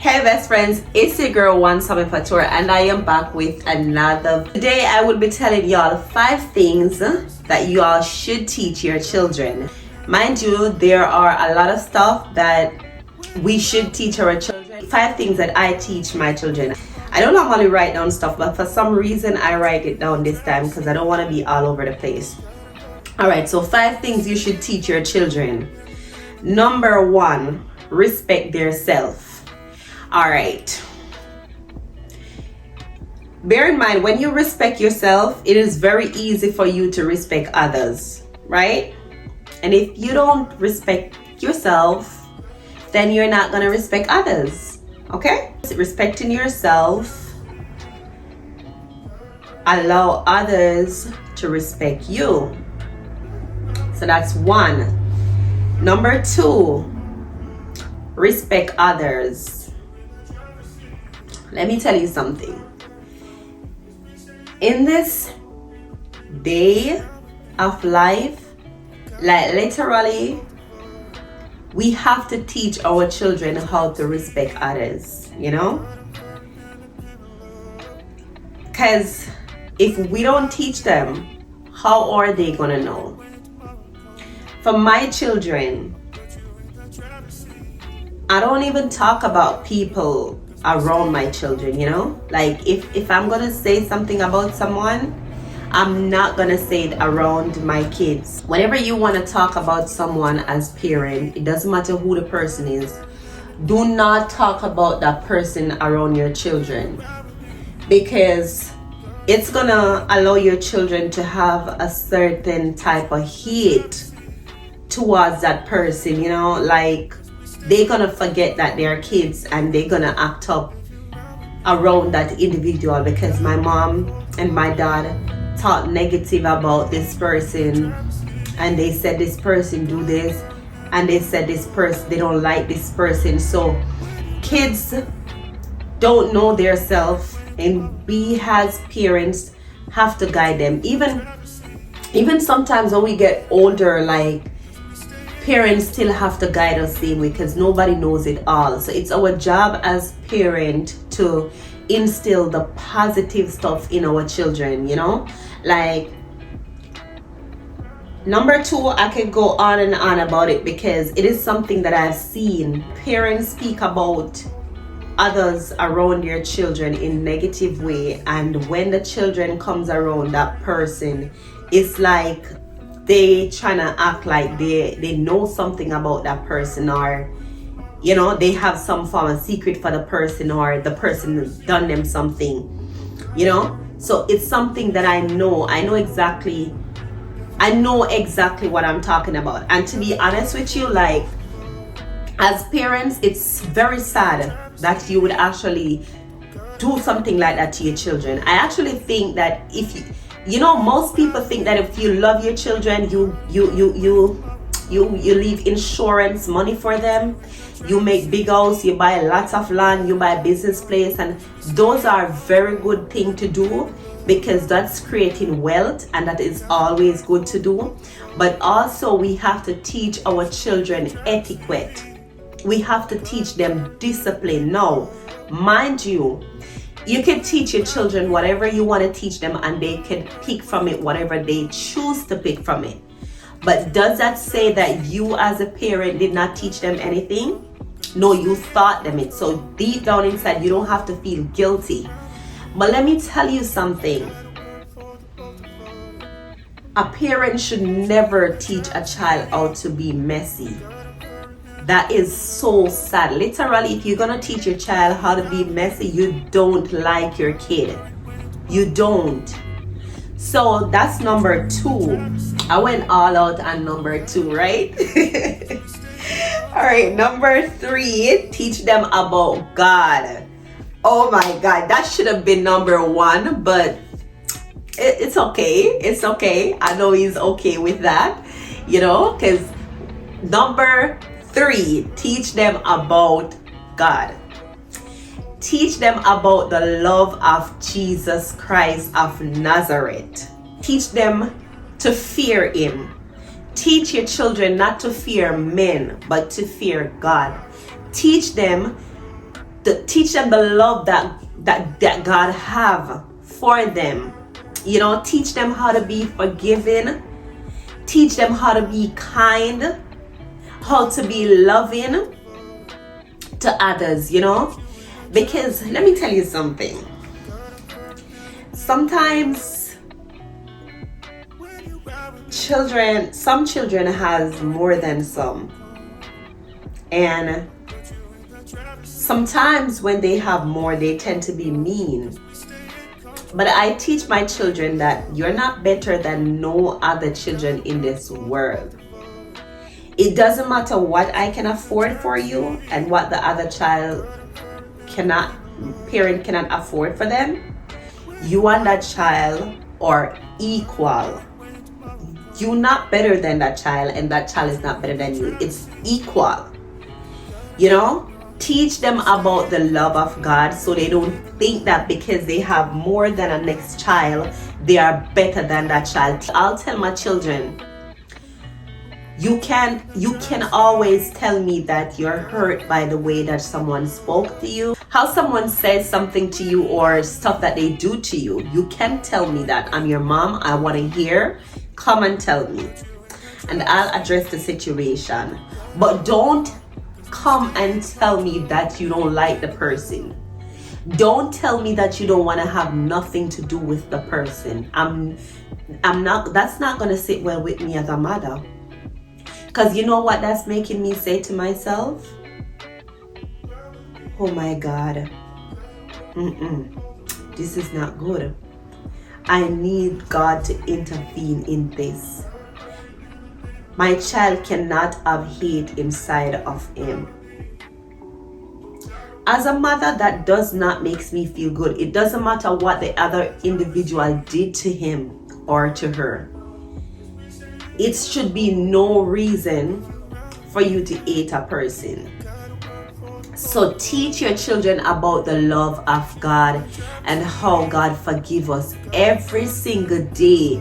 Hey best friends, it's your girl Wansame Fatura and I am back with another. Today I will be telling y'all 5 things that y'all should teach your children. Mind you, there are a lot of stuff that we should teach our children. 5 things that I teach my children. I don't normally write down stuff, but for some reason I write it down this time because I don't want to be all over the place. Alright, so 5 things you should teach your children. Number 1, respect their self. Alright, bear in mind, when you respect yourself, it is very easy for you to respect others, right? And if you don't respect yourself, then you're not going to respect others, okay? Respecting yourself, allow others to respect you. So that's 1. Number 2, respect others. Let me tell you something. In this day of life, like literally, we have to teach our children how to respect others, you know? Because if we don't teach them, how are they gonna know? For my children, I don't even talk about people around my children, you know? Like if I'm gonna say something about someone, I'm not gonna say it around my kids. Whenever you want to talk about someone as parent, it doesn't matter who the person is, do not talk about that person around your children, because it's gonna allow your children to have a certain type of hate towards that person, you know? Like they're gonna forget that they're kids and they're gonna act up around that individual because my mom and my dad talk negative about this person and they said this person do this and they said this person, they don't like this person. So kids don't know their self, and we as parents have to guide them. Even sometimes when we get older, like parents still have to guide us same way because nobody knows it all. So it's our job as parent to instill the positive stuff in our children, you know? Like number 2, I can go on and on about it because it is something that I've seen. Parents speak about others around their children in negative way, and when the children comes around that person, it's like they trying to act like they know something about that person, or you know, they have some form of secret for the person, or the person done them something, you know. So it's something that I know exactly what I'm talking about. And to be honest with you, like as parents, it's very sad that you would actually do something like that to your children. I actually think that if you know, most people think that if you love your children, you leave insurance money for them, you make big house, you buy lots of land, you buy business place, and those are very good thing to do because that's creating wealth and that is always good to do. But also we have to teach our children etiquette. We have to teach them discipline. Now, mind you, you can teach your children whatever you want to teach them and they can pick from it whatever they choose to pick from it. But does that say that you as a parent did not teach them anything? No, you taught them it. So deep down inside, you don't have to feel guilty. But let me tell you something. A parent should never teach a child how to be messy. That is so sad. Literally, if you're gonna teach your child how to be messy, you don't like your kid. You don't. So that's number 2. I went all out on number 2, right? All right, number 3, teach them about God. Oh my God, that should have been number 1, but it's okay. It's okay. I know he's okay with that, you know, because number 3, teach them about God. Teach them about the love of Jesus Christ of Nazareth. Teach them to fear Him. Teach your children not to fear men, but to fear God. Teach them teach them the love that God have for them. You know, teach them how to be forgiving, teach them how to be kind, how to be loving to others, you know. Because let me tell you something, sometimes some children has more than some, and sometimes when they have more, they tend to be mean. But I teach my children that you're not better than no other children in this world. It doesn't matter what I can afford for you and what the other parent cannot afford for them. You and that child are equal. You're not better than that child, and that child is not better than you. It's equal. You know? Teach them about the love of God, so they don't think that because they have more than a next child, they are better than that child. I'll tell my children, you can always tell me that you're hurt by the way that someone spoke to you, how someone says something to you, or stuff that they do to you. You can tell me that. I'm your mom. I want to hear. Come and tell me, and I'll address the situation. But don't come and tell me that you don't like the person. Don't tell me that you don't want to have nothing to do with the person. I'm not, that's not going to sit well with me as a mother. Because you know what that's making me say to myself? Oh my God. This is not good. I need God to intervene in this. My child cannot have hate inside of him. As a mother, that does not make me feel good. It doesn't matter what the other individual did to him or to her. It should be no reason for you to hate a person. So teach your children about the love of God and how God forgives us every single day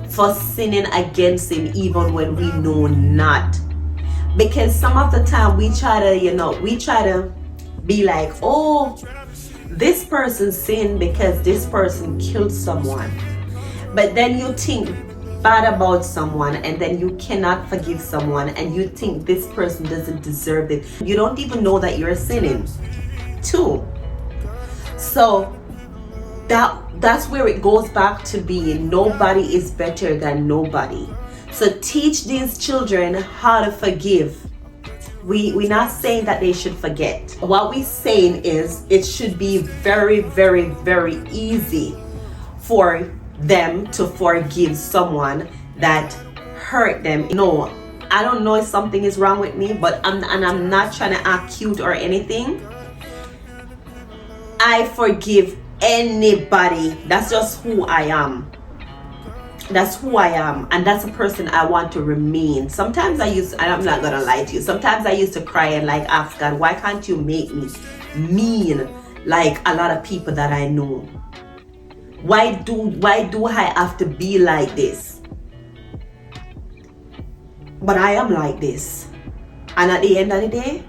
for sinning against him, even when we know not. Because some of the time we try to be like, oh, this person sinned because this person killed someone. But then you think bad about someone, and then you cannot forgive someone, and you think this person doesn't deserve it. You don't even know that you're sinning too. So that's where it goes back to being nobody is better than nobody. So teach these children how to forgive. We're not saying that they should forget. What we're saying is it should be very, very, very easy for them to forgive someone that hurt them. No, I don't know if something is wrong with me, but I'm not trying to act cute or anything. I forgive anybody. That's just who I am. That's who I am, and that's a person I want to remain. Sometimes I'm not gonna lie to you, sometimes I used to cry and like ask God, why can't you make me mean like a lot of people that I know? Why do I have to be like this? But I am like this. And at the end of the day,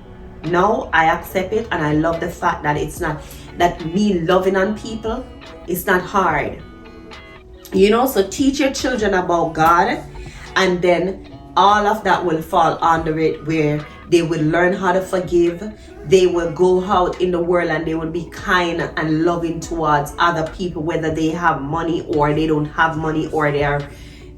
now I accept it, and I love the fact that it's not, that me loving on people, it's not hard. You know, so teach your children about God, and then all of that will fall under it, where they will learn how to forgive. They will go out in the world and they will be kind and loving towards other people, whether they have money or they don't have money, or they are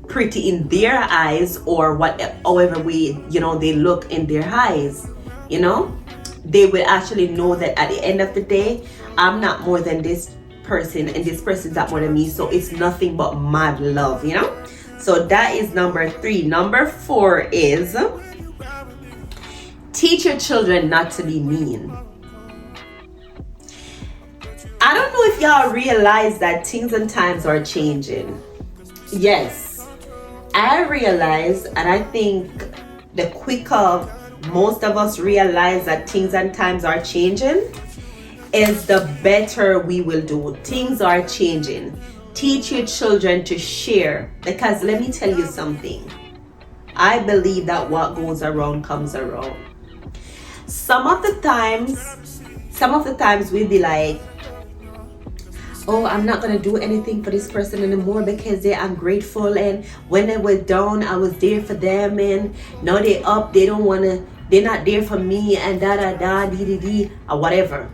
pretty in their eyes, or however way, they look in their eyes. They will actually know that at the end of the day, I'm not more than this person, and this person's not more than me, so it's nothing but mad love. So that is number 3. Number 4 is teach your children not to be mean. I don't know if y'all realize that things and times are changing. Yes, I realize, and I think the quicker most of us realize that things and times are changing, is the better we will do. Things are changing. Teach your children to share, because let me tell you something. I believe that what goes around comes around. Some of the times Some of the times we'll be like, oh, I'm not gonna do anything for this person anymore because they're ungrateful, and when they were down I was there for them, and now they up, they're not there for me, and da da da dee dee dee or whatever.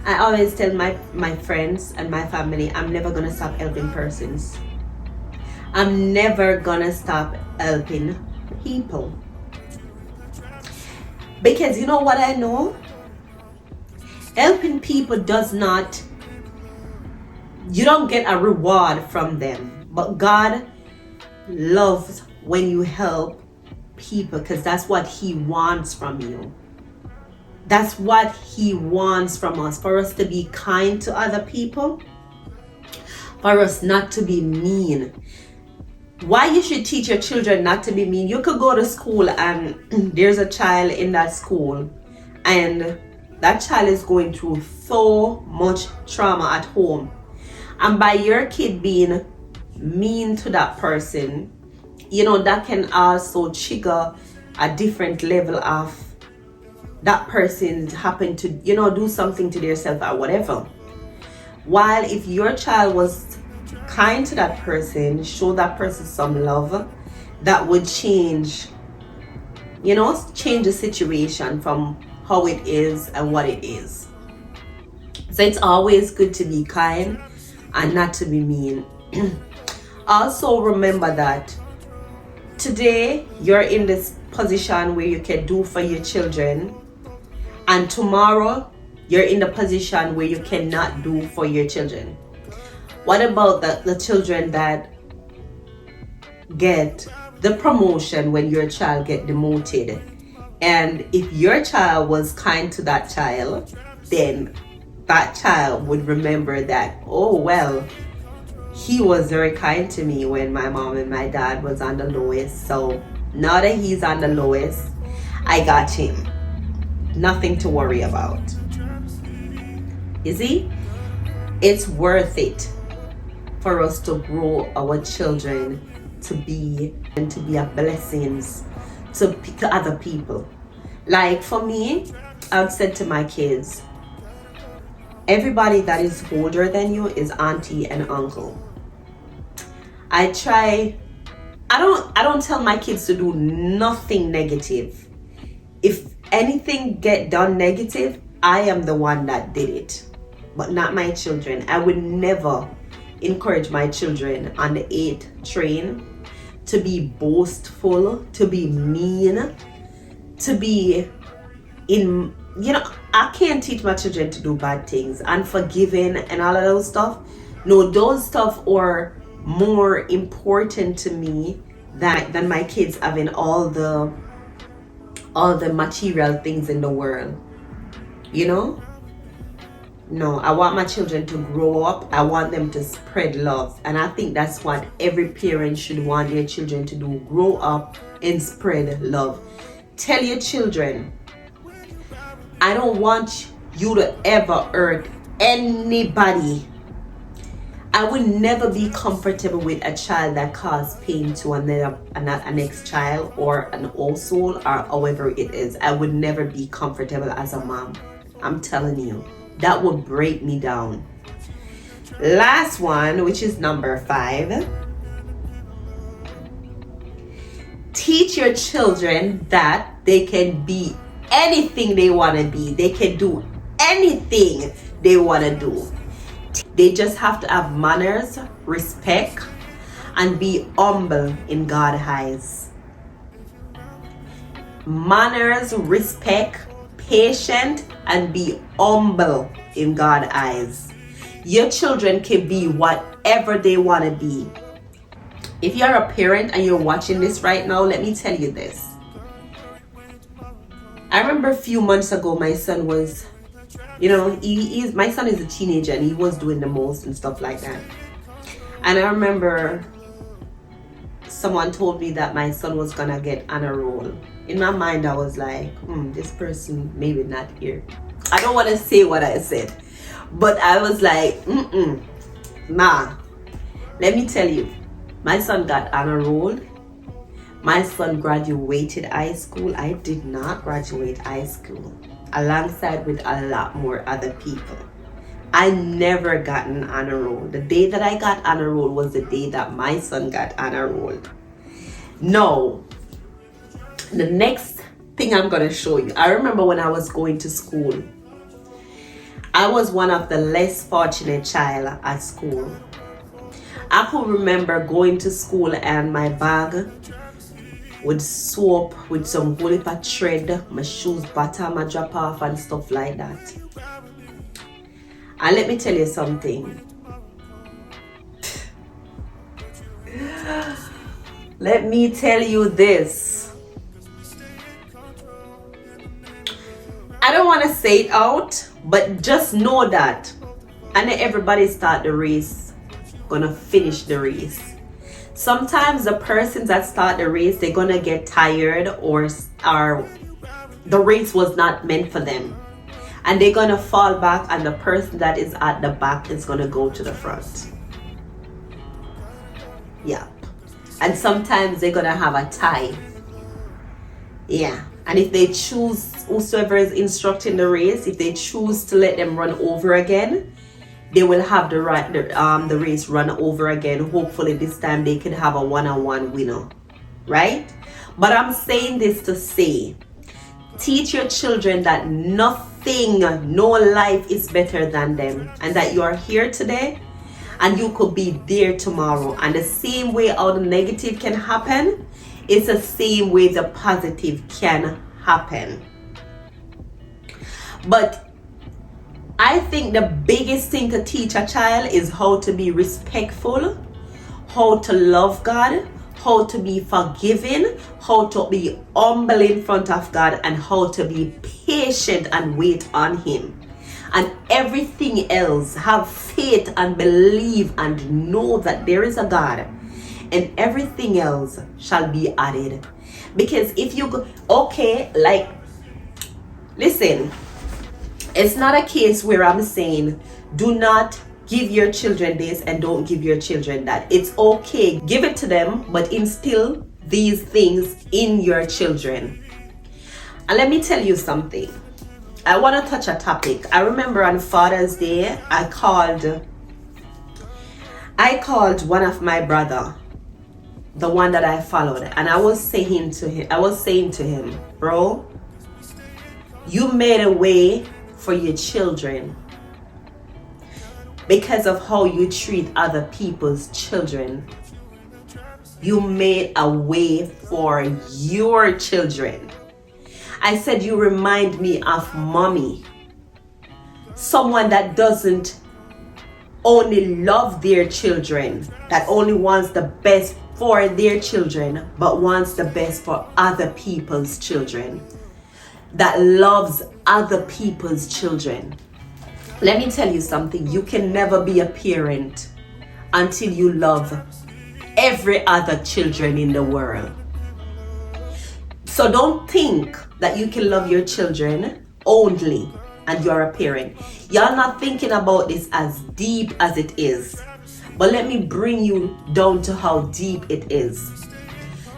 I always tell my friends and my family, I'm never gonna stop helping persons. I'm never gonna stop helping people. Because you know what I know? Helping people you don't get a reward from them. But God loves when you help people, because that's what He wants from you. That's what He wants from us, for us to be kind to other people, for us not to be mean. Why you should teach your children not to be mean? You could go to school and there's a child in that school, and that child is going through so much trauma at home. And by your kid being mean to that person, that can also trigger a different level of that person happen to, do something to themselves or whatever. While if your child was kind to that person, show that person some love, that would change the situation from how it is and what it is. So it's always good to be kind and not to be mean. Also remember that today you're in this position where you can do for your children, and tomorrow you're in the position where you cannot do for your children. What about the children that get the promotion when your child get demoted? And if your child was kind to that child, then that child would remember that, oh well, he was very kind to me when my mom and my dad was on the lowest. So now that he's on the lowest, I got him. Nothing to worry about. You see, it's worth it for us to grow our children to be a blessings to other people. Like for me, I've said to my kids, everybody that is older than you is auntie and uncle. I don't tell my kids to do nothing negative. If anything get done negative, I am the one that did it, but not my children. I would never encourage my children on the 8 train to be boastful, to be mean, to be I can't teach my children to do bad things, unforgiving and all of those stuff. No, those stuff are more important to me than my kids having all the material things in the world. No, I want my children to grow up. I want them to spread love. And I think that's what every parent should want their children to do. Grow up and spread love. Tell your children, I don't want you to ever hurt anybody. I would never be comfortable with a child that caused pain to a next child or an old soul, or however it is. I would never be comfortable as a mom. I'm telling you, that would break me down. Last one, which is number 5. Teach your children that they can be anything they want to be. They can do anything they want to do. They just have to have manners, respect, and be humble in God's eyes. Manners, respect, patient, and be humble in God's eyes. Your children can be whatever they want to be. If you're a parent and you're watching this right now, let me tell you this. I remember a few months ago, my son was, my son is a teenager and he was doing the most and stuff like that. And I remember someone told me that my son was gonna get on a roll. In my mind, I was like, this person maybe not here. I don't want to say what I said, but I was like, nah. Let me tell you, my son got on a roll. My son graduated high school. I did not graduate high school. alongside with a lot more other people. I never got an honor roll. The day that I got honor roll was the day that my son got honor roll. No, the next thing I'm going to show you. I remember when I was going to school, I was one of the less fortunate child at school. I could remember going to school and my bag with soap, with some whole heap of thread, my shoes bottom a drop off and stuff like that. And let me tell you something. Let me tell you this. I don't want to say it out, but just know that. And everybody start the race, gonna finish the race. Sometimes the persons that start the race, they're gonna get tired or the race was not meant for them. And they're gonna fall back and the person that is at the back is gonna go to the front. Yeah. And sometimes they're gonna have a tie. Yeah. And if they choose, whosoever is instructing the race, if they choose to let them run over again, they will have the race run over again. Hopefully this time they can have a one-on-one winner, right? But I'm saying this to say, teach your children that nothing, no life is better than them, and that you are here today and you could be there tomorrow. And the same way how the negative can happen, it's the same way the positive can happen. But I think the biggest thing to teach a child is how to be respectful, how to love God, how to be forgiving, how to be humble in front of God, and how to be patient and wait on Him. And everything else, have faith and believe and know that there is a God, and everything else shall be added. Because if you go, okay, like, listen, it's not a case where I'm saying do not give your children this and don't give your children that. It's okay, give it to them, but instill these things in your children. And let me tell you something. I want to touch a topic. I remember on Father's Day, I called one of my brother, the one that I followed, and I was saying to him, bro, you made a way for your children because of how you treat other people's children. You made a way for your children. I said, you remind me of mommy, someone that doesn't only love their children, that only wants the best for their children, but wants the best for other people's children, that loves other people's children. Let me tell you something. You can never be a parent until you love every other children in the world. So don't think that you can love your children only and you're a parent. You're not thinking about this as deep as it is. But let me bring you down to how deep it is.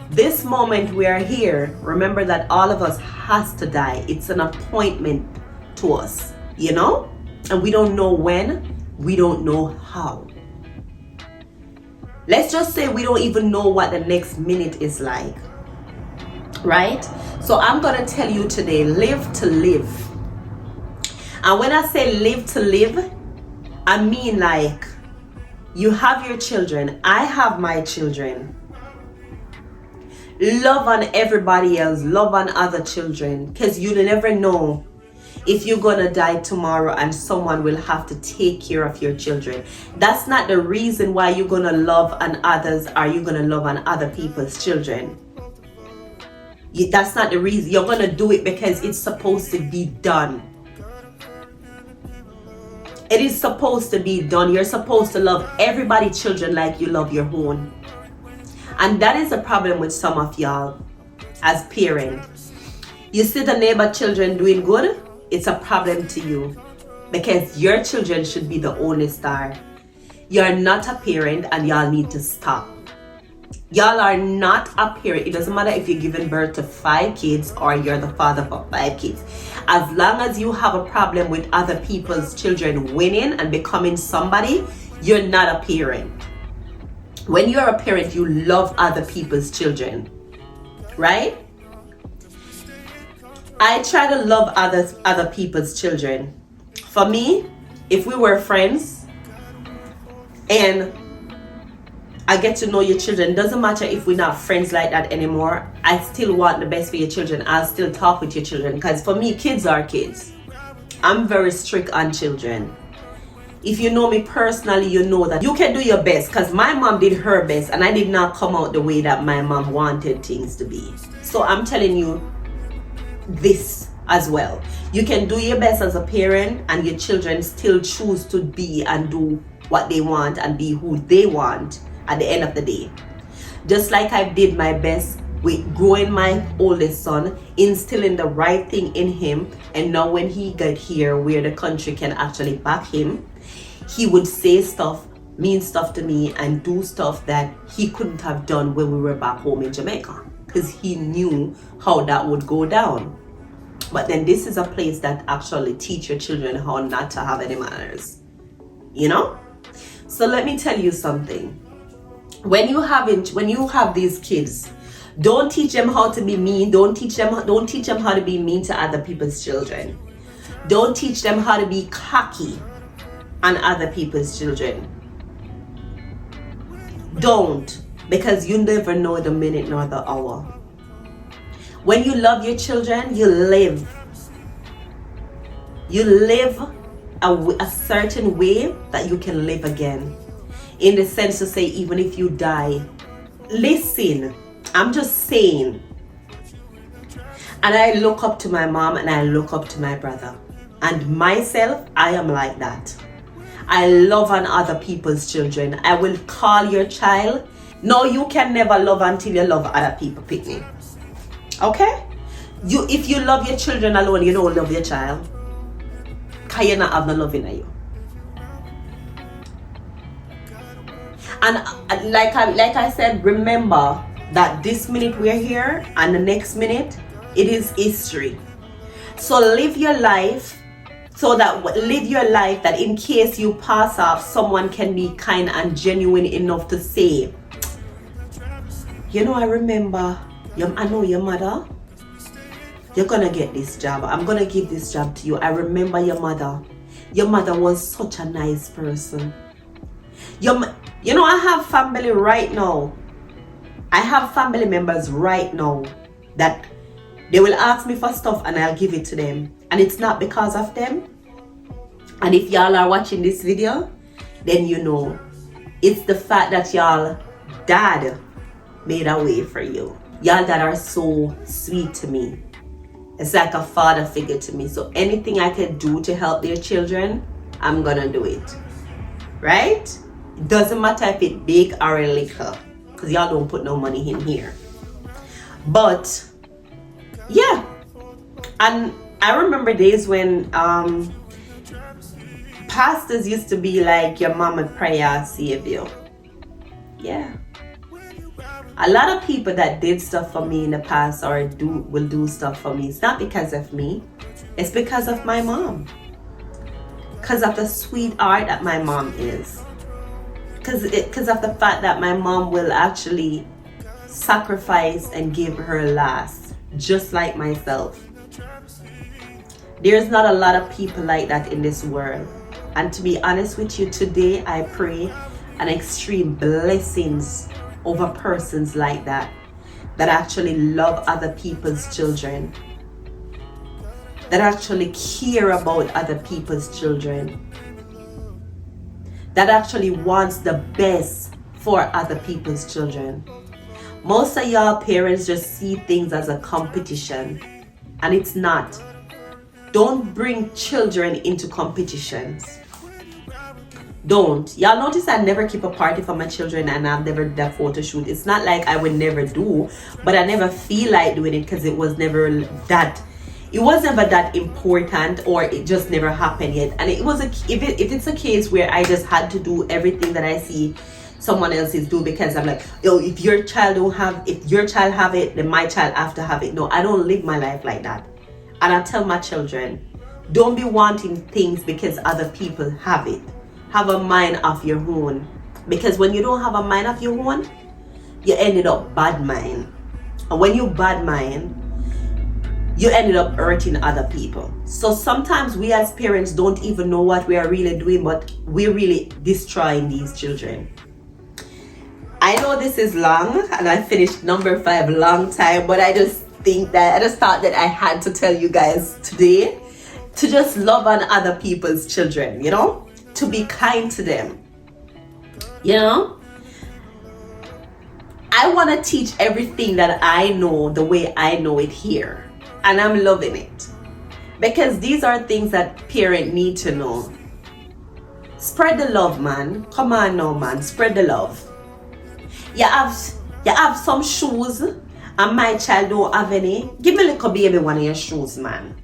This moment we are here, remember that all of us has to die. It's an appointment to us, you know? And we don't know when, we don't know how. Let's just say we don't even know what the next minute is like, right? So I'm gonna tell you today, live to live. And when I say live to live, I mean like you have your children, I have my children. Love on everybody else, love on other children, because you never know if you're gonna die tomorrow and someone will have to take care of your children. That's not the reason why you're gonna love on others or you're gonna love on other people's children. That's not the reason. You're gonna do it because it's supposed to be done. It is supposed to be done. You're supposed to love everybody's children like you love your own. And that is a problem with some of y'all as parents. You see the neighbor children doing good, it's a problem to you because your children should be the only star. You're not a parent and y'all need to stop. Y'all are not a parent. It doesn't matter if you're giving birth to 5 kids or you're the father for 5 kids. As long as you have a problem with other people's children winning and becoming somebody, you're not a parent. When you're a parent, you love other people's children, right? I try to love other people's children. For me, if we were friends and I get to know your children, doesn't matter if we're not friends like that anymore, I still want the best for your children. I'll still talk with your children, because for me, kids are kids. I'm very strict on children. If you know me personally, you know that you can do your best, because my mom did her best and I did not come out the way that my mom wanted things to be. So I'm telling you this as well. You can do your best as a parent and your children still choose to be and do what they want and be who they want at the end of the day. Just like I did my best with growing my oldest son, instilling the right thing in him, and now when he got here where the country can actually back him, he would say stuff, mean stuff to me, and do stuff that he couldn't have done when we were back home in Jamaica, because he knew how that would go down. But then this is a place that actually teach your children how not to have any manners, you know? So let me tell you something. When you have these kids, don't teach them how to be mean. Don't teach them how to be mean to other people's children. Don't teach them how to be cocky on other people's children. Don't, because you never know the minute nor the hour. When you love your children, you live. You live a certain way that you can live again. In the sense to say, even if you die, listen, I'm just saying. And I look up to my mom and I look up to my brother. And myself, I am like that. I love on other people's children. I will call your child. No, you can never love until you love other people, pick me. Okay? If you love your children alone, you don't love your child. Because you not have no love in you. And like I said, remember that this minute we're here and the next minute, it is history. So live your life that in case you pass off, someone can be kind and genuine enough to say, you know, I remember, I know your mother, you're gonna get this job. I'm gonna give this job to you. I remember your mother. Your mother was such a nice person. You know, I have family right now. I have family members right now that they will ask me for stuff and I'll give it to them. And it's not because of them. And if y'all are watching this video, then you know it's the fact that y'all dad made a way for you. Y'all dad are so sweet to me. It's like a father figure to me. So anything I can do to help their children, I'm gonna do it. Right? It doesn't matter if it's big or a little, because y'all don't put no money in here. But yeah, and I remember days when pastors used to be like, your mama prayer save you. Yeah, a lot of people that did stuff for me in the past or will do stuff for me, it's not because of me, it's because of my mom, because of the sweetheart that my mom is. Because of the fact that my mom will actually sacrifice and give her last, just like myself. There's not a lot of people like that in this world. And to be honest with you, today I pray an extreme blessings over persons like that actually love other people's children, that actually care about other people's children, that actually wants the best for other people's children. Most of y'all parents just see things as a competition, and it's not. Don't bring children into competitions. Don't. Y'all notice I never keep a party for my children, and I've never done a photo shoot. It's not like I would never do, but I never feel like doing it because it was never that important, or it just never happened yet. And it was if it's a case where I just had to do everything that I see someone else's do because I'm like, yo, if your child have it, then my child have to have it. No, I don't live my life like that. And I tell my children, don't be wanting things because other people have it. Have a mind of your own. Because when you don't have a mind of your own, you ended up bad mind. And when you bad mind, you ended up hurting other people. So sometimes we as parents don't even know what we are really doing, but we're really destroying these children. I know this is long and I finished number 5 long time, but I just thought that I had to tell you guys today to just love on other people's children, you know, to be kind to them, you know. I want to teach everything that I know the way I know it here, and I'm loving it because these are things that parents need to know. Spread the love, man. Come on now, man, spread the love. You have some shoes and my child don't have any. Give me a little baby one of your shoes, man.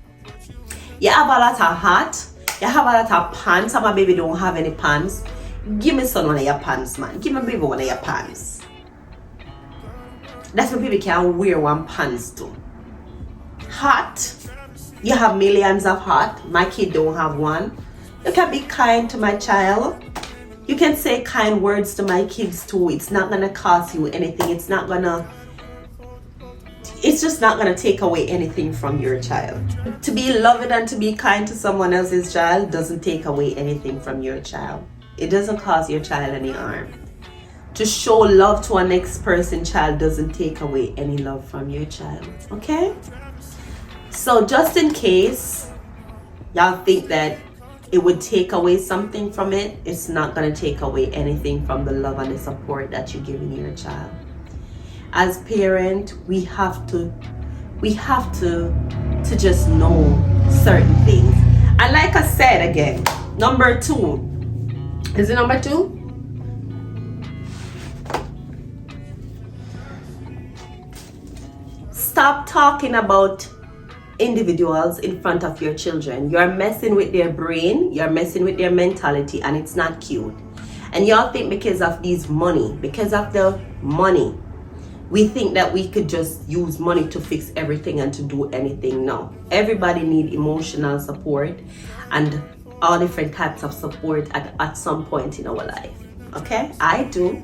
You have a lot of hat. You have a lot of pants and my baby don't have any pants. Give me son one of your pants, man. Give me baby one of your pants. That's what baby can wear one pants too. Hat. You have millions of hat. My kid don't have one. You can be kind to my child. You can say kind words to my kids too. It's not gonna cost you anything. It's just not gonna take away anything from your child. To be loving and to be kind to someone else's child doesn't take away anything from your child. It doesn't cause your child any harm. To show love to a next person's child doesn't take away any love from your child. Okay? So just in case y'all think that it would take away something from it, it's not gonna take away anything from the love and the support that you're giving your child. As parents, we have to just know certain things. And like I said again, number 2. Is it number 2? Stop talking about individuals in front of your children. You're messing with their brain, you're messing with their mentality, and it's not cute. And y'all think because of the money, we think that we could just use money to fix everything and to do anything. No. Everybody needs emotional support and all different types of support at some point in our life. Okay? I do.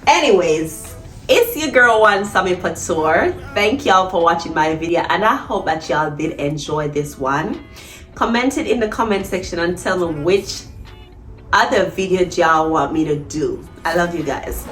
Anyways, it's your girl Wansami Pator. Thank y'all for watching my video, and I hope that y'all did enjoy this one. Comment it in the comment section and tell me which other video y'all want me to do. I love you guys.